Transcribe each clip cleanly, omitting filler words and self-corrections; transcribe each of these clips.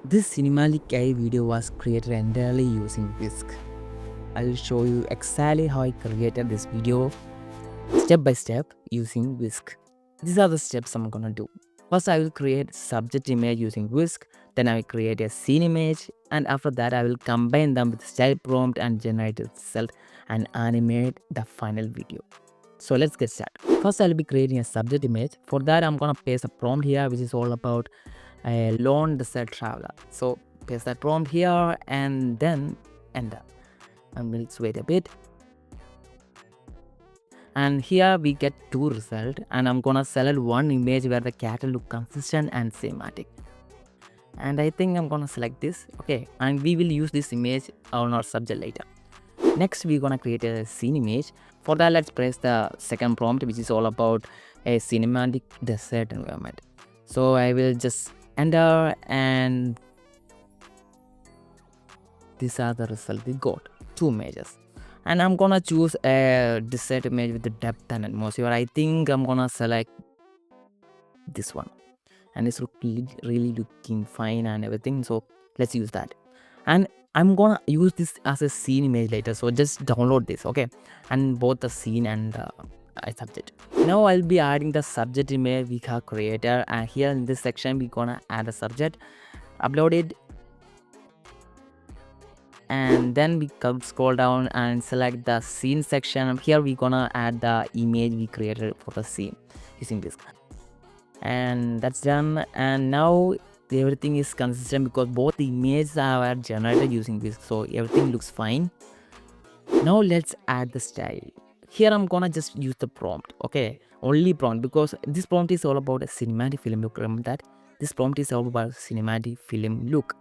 This cinematic AI video was created entirely using Whisk. I will show you exactly how I created this video step by step using Whisk. These are the steps I'm gonna do. First, I will create subject image using Whisk. Then I will create a scene image, and after that, I will combine them with style prompt and generate itself and animate the final video. So let's get started. First, I'll be creating a subject image. For that, I'm gonna paste a prompt here, which is all about a lone desert traveler. So paste that prompt here and then enter. And let's wait a bit. And here we get two results, and I'm gonna select one image where the cattle look consistent and cinematic. And I think I'm gonna select this. Okay, and we will use this image on our subject later. Next, we're gonna create a scene image. For that, let's press the second prompt, which is all about a cinematic desert environment. So I will just enter, and these are the results we got. Two images. And I'm gonna choose a desert image with the depth and atmosphere. I think I'm gonna select this one. And it's really looking fine and everything. So let's use that. And I'm gonna use this as a scene image later. So just download this, okay? And both the scene and subject. Now I'll be adding the subject image we have created. And here in this section, we're gonna add a subject, upload it, and then we scroll down and select the scene section. Here we're gonna add the image we created for the scene using this, and that's done. And now everything is consistent because both the images are generated using this, so everything looks fine. Now let's add the style. Here I'm gonna just use the prompt, okay, only prompt, because this prompt is all about a cinematic film look. Remember that this prompt is all about cinematic film look.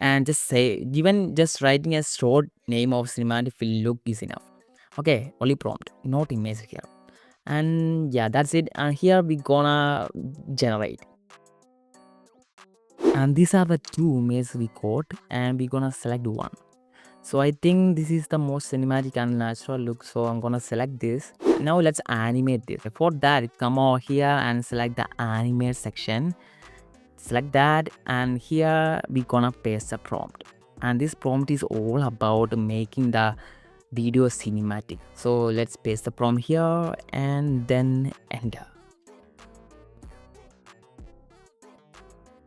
And just say, given just writing a short name of cinematic film look is enough. Okay, only prompt, not image here. And yeah, that's it. And here we gonna generate, and these are the two images we got, and we gonna select one. So I think this is the most cinematic and natural look, so I'm gonna select this. Now let's animate this. For that, come over here and select the animate section. Select that, and here we gonna paste a prompt, and this prompt is all about making the video cinematic. So let's paste the prompt here and then enter.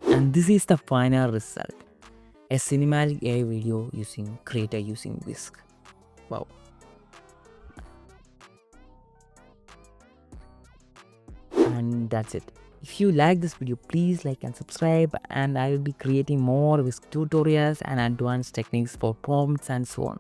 And this is the final result, a cinematic AI video created using Whisk. Wow. And that's it. If you like this video, please like and subscribe, and I will be creating more Whisk tutorials and advanced techniques for prompts and so on.